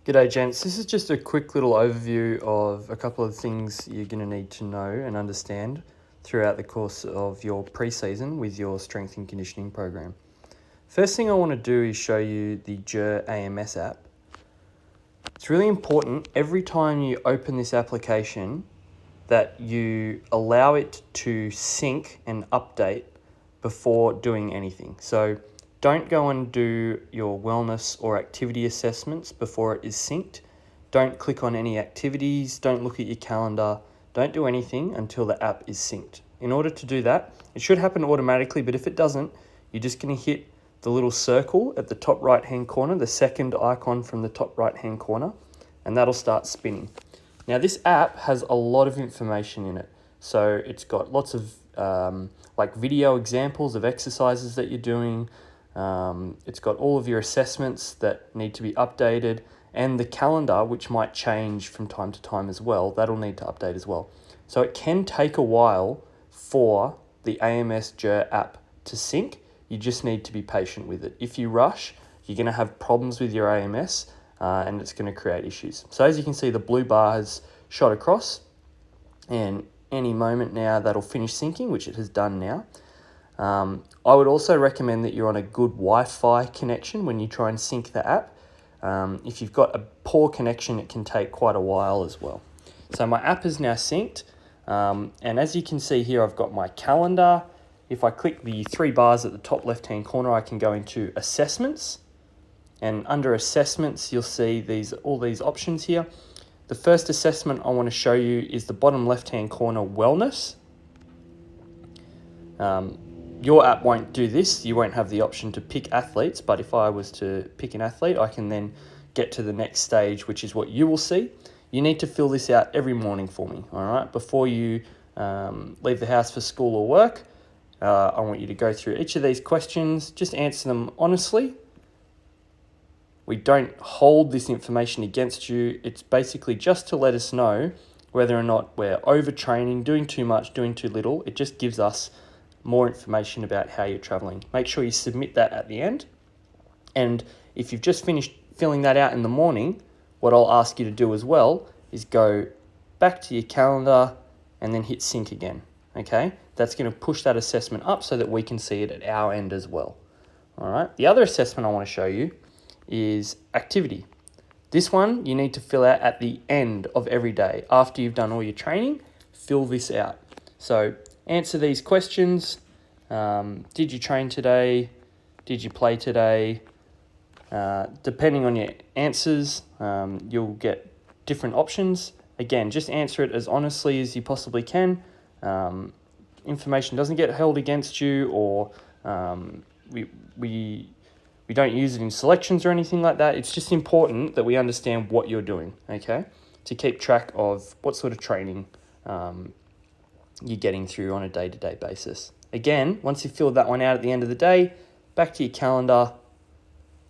G'day gents, this is just a quick little overview of a couple of things you're going to need to know and understand throughout the course of your pre-season with your strength and conditioning program. First thing I want to do is show you the JER AMS app. It's really important every time you open this application that you allow it to sync and update before doing anything. So don't go and do your wellness or activity assessments before it is synced. Don't click on any activities, don't look at your calendar, don't do anything until the app is synced. In order to do that, it should happen automatically, but if it doesn't, you're just going to hit the little circle at the top right hand corner, the second icon from the top right hand corner, and that'll start spinning. Now this app has a lot of information in it. So it's got lots of like video examples of exercises that you're doing. It's got all of your assessments that need to be updated, and the calendar, which might change from time to time as well, that'll need to update as well. So it can take a while for the AMS JER app to sync. You just need to be patient with it. If you rush, you're going to have problems with your AMS and it's going to create issues. So as you can see, the blue bar has shot across, and any moment now that'll finish syncing, which it has done now. I would also recommend that you're on a good Wi-Fi connection when you try and sync the app. If you've got a poor connection, it can take quite a while as well. So my app is now synced, and as you can see here, I've got my calendar. If I click the three bars at the top left-hand corner, I can go into assessments, and under assessments, you'll see all these options here. The first assessment I want to show you is the bottom left-hand corner, wellness. Your app won't do this. You won't have the option to pick athletes, but if I was to pick an athlete, I can then get to the next stage, which is what you will see. You need to fill this out every morning for me, all right? Before you leave the house for school or work, I want you to go through each of these questions, just answer them honestly. We don't hold this information against you. It's basically just to let us know whether or not we're overtraining, doing too much, doing too little. It just gives us more information about how you're traveling. Make sure you submit that at the end. And if you've just finished filling that out in the morning, what I'll ask you to do as well is go back to your calendar and then hit sync again, okay? That's going to push that assessment up so that we can see it at our end as well, all right? The other assessment I want to show you is activity. This one you need to fill out at the end of every day. After you've done all your training, fill this out. So answer these questions. Did you train today? Did you play today? Depending on your answers, you'll get different options. Again, just answer it as honestly as you possibly can. Information doesn't get held against you, or we don't use it in selections or anything like that. It's just important that we understand what you're doing, okay? To keep track of what sort of training you're getting through on a day-to-day basis. Again, once you've filled that one out at the end of the day, back to your calendar,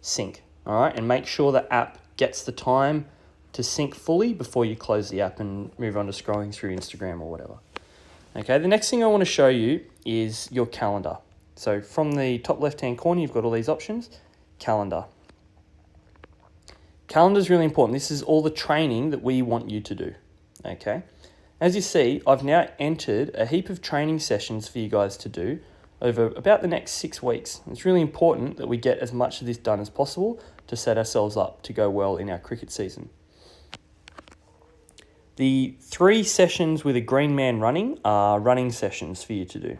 sync, all right? And make sure the app gets the time to sync fully before you close the app and move on to scrolling through Instagram or whatever. Okay, the next thing I want to show you is your calendar. So from the top left-hand corner, you've got all these options. Calendar. Calendar is really important. This is all the training that we want you to do, okay? As you see, I've now entered a heap of training sessions for you guys to do over about the next 6 weeks. It's really important that we get as much of this done as possible to set ourselves up to go well in our cricket season. The 3 sessions with a green man running are running sessions for you to do.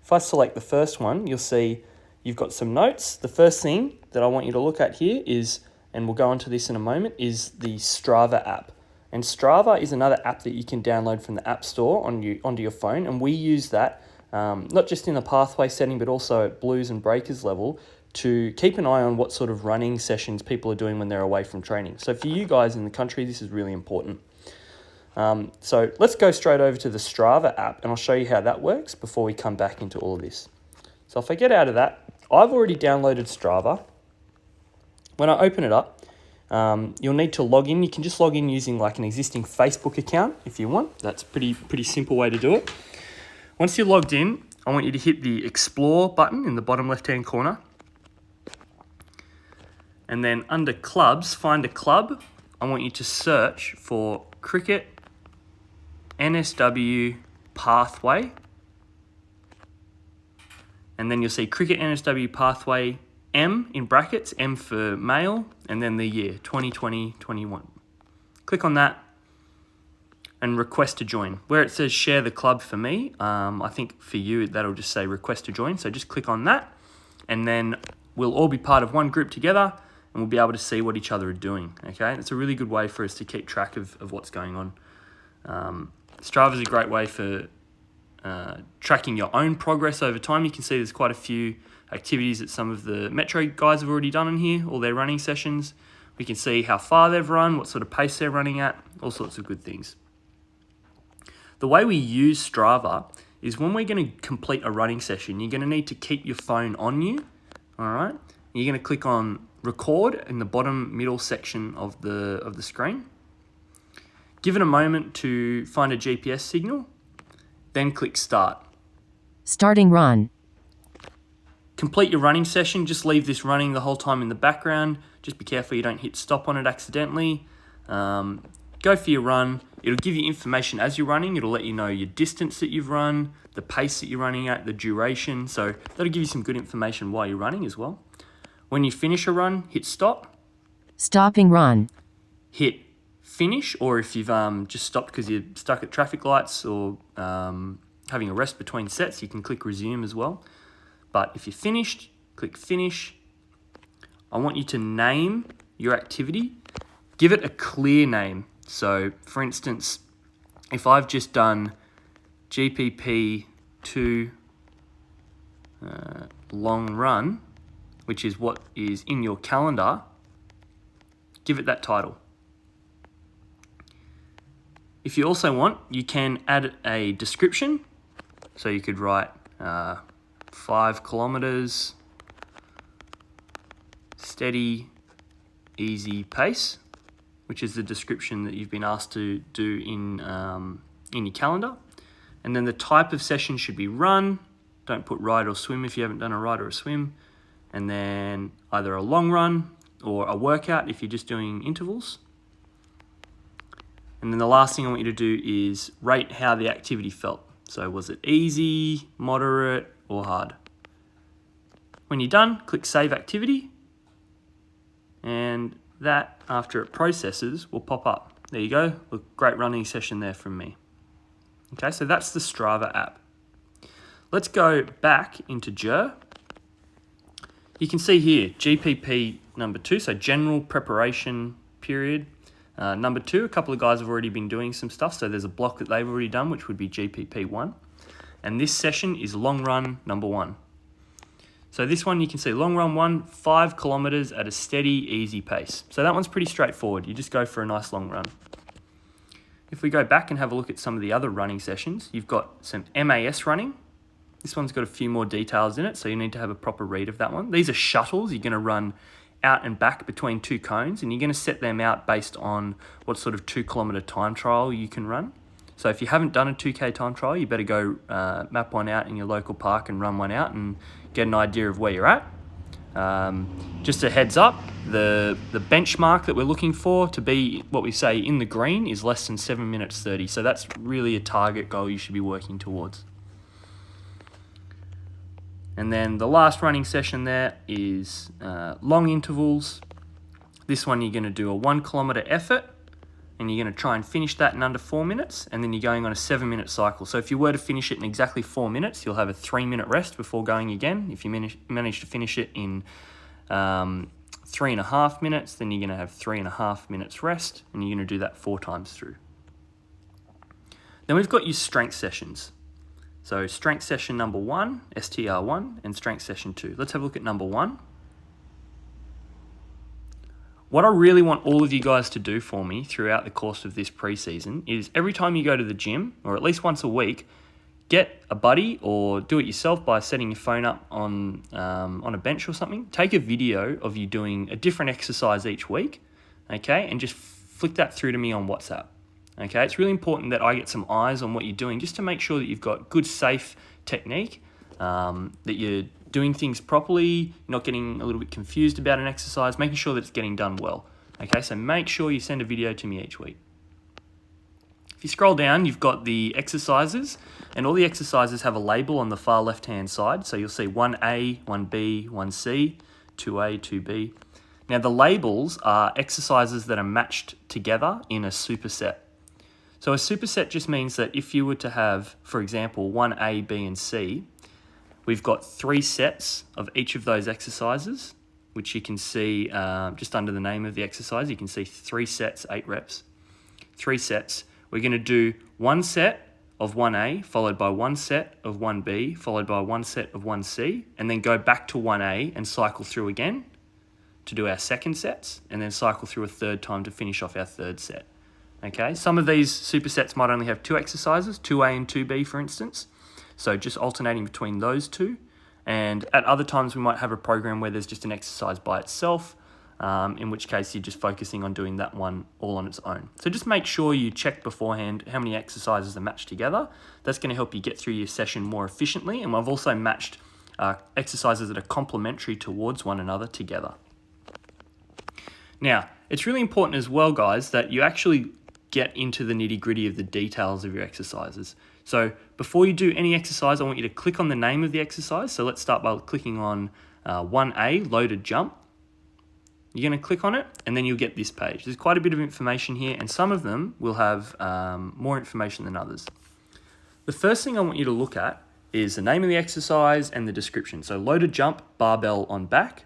If I select the first one, you'll see you've got some notes. The first thing that I want you to look at here is, and we'll go into this in a moment, is the Strava app. And Strava is another app that you can download from the App Store onto your phone, and we use that not just in the pathway setting, but also at blues and breakers level to keep an eye on what sort of running sessions people are doing when they're away from training. So for you guys in the country, this is really important. So let's go straight over to the Strava app, and I'll show you how that works before we come back into all of this. So if I get out of that, I've already downloaded Strava. When I open it up, you'll need to log in. You can just log in using like an existing Facebook account if you want. That's pretty simple way to do it. Once you're logged in, I want you to hit the Explore button in the bottom left-hand corner. And then under clubs, find a club. I want you to search for Cricket NSW Pathway. And then you'll see Cricket NSW Pathway M in brackets, M for male, and then the year, 2020-21. Click on that and request to join. Where it says share the club for me, I think for you that'll just say request to join. So just click on that, and then we'll all be part of one group together, and we'll be able to see what each other are doing, okay? It's a really good way for us to keep track of what's going on. Strava is a great way for tracking your own progress over time. You can see there's quite a few activities that some of the Metro guys have already done in here, all their running sessions. We can see how far they've run, what sort of pace they're running at, all sorts of good things. The way we use Strava is when we're going to complete a running session, you're going to need to keep your phone on you, all right? You're going to click on record in the bottom middle section of the screen. Give it a moment to find a GPS signal, then click start. Starting run. Complete your running session. Just leave this running the whole time in the background. Just be careful you don't hit stop on it accidentally. Go for your run. It'll give you information as you're running. It'll let you know your distance that you've run, the pace that you're running at, the duration. So that'll give you some good information while you're running as well. When you finish a run, hit stop. Stopping run. Hit finish, or if you've just stopped because you're stuck at traffic lights or having a rest between sets, you can click resume as well. But if you're finished, click finish. I want you to name your activity. Give it a clear name. So for instance, if I've just done GPP 2 long run, which is what is in your calendar, give it that title. If you also want, you can add a description. So you could write 5 kilometers, steady, easy pace, which is the description that you've been asked to do in your calendar. And then the type of session should be run. Don't put ride or swim if you haven't done a ride or a swim. And then either a long run or a workout if you're just doing intervals. And then the last thing I want you to do is rate how the activity felt. So was it easy, moderate, or hard? When you're done, click Save Activity. And that, after it processes, will pop up. There you go. Look, great running session there from me. Okay, so that's the Strava app. Let's go back into JER. You can see here, GPP number 2, so General Preparation Period. Number 2, a couple of guys have already been doing some stuff, so there's a block that they've already done, which would be GPP 1. And this session is long run number 1. So this one, you can see long run 1, 5 kilometers at a steady, easy pace. So that one's pretty straightforward. You just go for a nice long run. If we go back and have a look at some of the other running sessions, you've got some MAS running. This one's got a few more details in it, so you need to have a proper read of that one. These are shuttles. You're going to run out and back between 2 cones, and you're going to set them out based on what sort of 2 kilometer time trial you can run. So if you haven't done a 2K time trial, you better go map one out in your local park and run one out and get an idea of where you're at. Just a heads up, the benchmark that we're looking for to be what we say in the green is less than 7 minutes 30. So that's really a target goal you should be working towards. And then the last running session there is long intervals. This one you're going to do a 1 kilometer effort, and you're going to try and finish that in under 4 minutes, and then you're going on a 7-minute cycle. So if you were to finish it in exactly 4 minutes, you'll have a 3-minute rest before going again. If you manage to finish it in 3.5 minutes, then you're going to have 3.5 minutes rest, and you're going to do that 4 times through. Then we've got your strength sessions. So strength session number 1, STR1, and strength session 2. Let's have a look at number 1. What I really want all of you guys to do for me throughout the course of this preseason is every time you go to the gym, or at least once a week, get a buddy or do it yourself by setting your phone up on a bench or something. Take a video of you doing a different exercise each week, okay, and just flick that through to me on WhatsApp. Okay, it's really important that I get some eyes on what you're doing just to make sure that you've got good, safe technique, that you're doing things properly, not getting a little bit confused about an exercise, making sure that it's getting done well. Okay, so make sure you send a video to me each week. If you scroll down, you've got the exercises, and all the exercises have a label on the far left-hand side. So you'll see 1A, 1B, 1C, 2A, 2B. Now the labels are exercises that are matched together in a superset. So a superset just means that if you were to have, for example, 1A, B, and C, we've got 3 sets of each of those exercises, which you can see just under the name of the exercise. You can see 3 sets, 8 reps, 3 sets. We're going to do 1 set of 1A, followed by 1 set of 1B, followed by 1 set of 1C, and then go back to 1A and cycle through again to do our second sets, and then cycle through a third time to finish off our third set. Okay, some of these supersets might only have 2 exercises, 2A and 2B for instance, so just alternating between those 2. And at other times we might have a program where there's just an exercise by itself, in which case you're just focusing on doing that one all on its own. So just make sure you check beforehand how many exercises are matched together. That's going to help you get through your session more efficiently, and I've also matched exercises that are complementary towards one another together. Now, it's really important as well, guys, that you actually get into the nitty-gritty of the details of your exercises. So before you do any exercise, I want you to click on the name of the exercise. So let's start by clicking on 1A, loaded jump. You're going to click on it, and then you'll get this page. There's quite a bit of information here, and some of them will have more information than others. The first thing I want you to look at is the name of the exercise and the description. So loaded jump, barbell on back.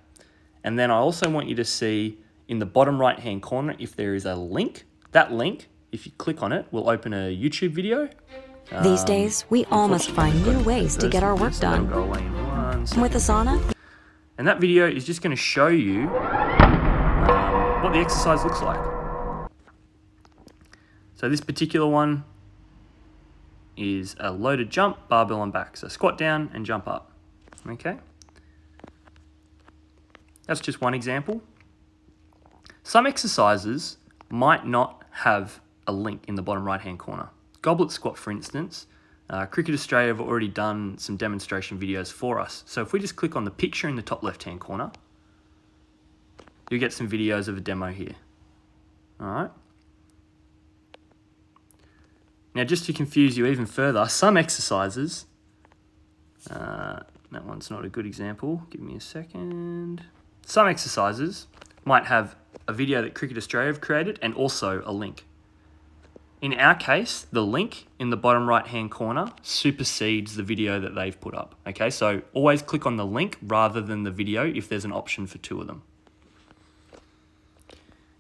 And then I also want you to see in the bottom right-hand corner if there is a link. That link, if you click on it, will open a YouTube video. These days, we all must find new ways to get our work done. Go away in 1 second. With Asana, And that video is just going to show you what the exercise looks like. So this particular one is a loaded jump, barbell on back. So squat down and jump up. Okay. That's just one example. Some exercises might not have a link in the bottom right-hand corner. Goblet squat, for instance, Cricket Australia have already done some demonstration videos for us. So if we just click on the picture in the top left-hand corner, you'll get some videos of a demo here. All right. Now, just to confuse you even further, some exercises, that one's not a good example. Give me a second. Some exercises might have a video that Cricket Australia have created and also a link. In our case, the link in the bottom right-hand corner supersedes the video that they've put up. Okay, so always click on the link rather than the video if there's an option for 2 of them.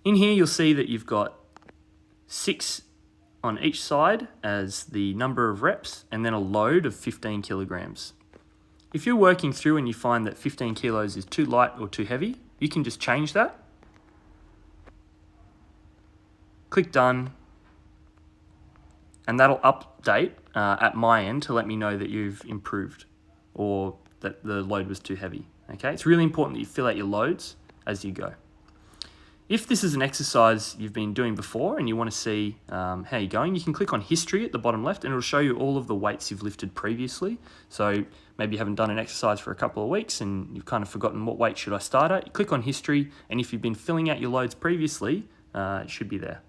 In here, you'll see that you've got 6 on each side as the number of reps and then a load of 15 kilograms. If you're working through and you find that 15 kilos is too light or too heavy, you can just change that. Click done. And that'll update at my end to let me know that you've improved or that the load was too heavy. Okay, it's really important that you fill out your loads as you go. If this is an exercise you've been doing before and you want to see how you're going, you can click on history at the bottom left and it'll show you all of the weights you've lifted previously. So maybe you haven't done an exercise for a couple of weeks and you've kind of forgotten what weight should I start at. You click on history, and if you've been filling out your loads previously, it should be there.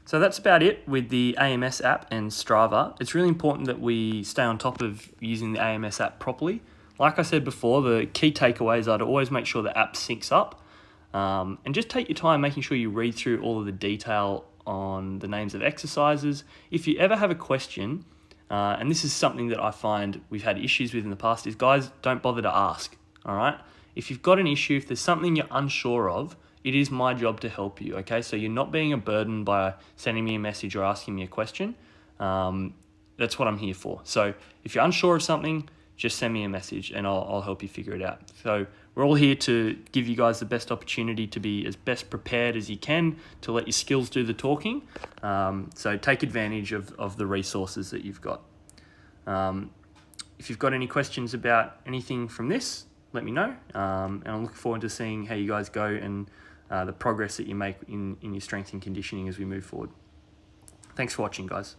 So that's about it with the AMS app and Strava. It's really important that we stay on top of using the AMS app properly. Like I said before, the key takeaways are to always make sure the app syncs up, and just take your time making sure you read through all of the detail on the names of exercises. If you ever have a question, and this is something that I find we've had issues with in the past, is guys, don't bother to ask, all right? If you've got an issue, if there's something you're unsure of, it is my job to help you, okay? So you're not being a burden by sending me a message or asking me a question. That's what I'm here for. So if you're unsure of something, just send me a message and I'll help you figure it out. So we're all here to give you guys the best opportunity to be as best prepared as you can to let your skills do the talking. So take advantage of the resources that you've got. If you've got any questions about anything from this, let me know. And I'm looking forward to seeing how you guys go and the progress that you make in your strength and conditioning as we move forward. Thanks for watching, guys.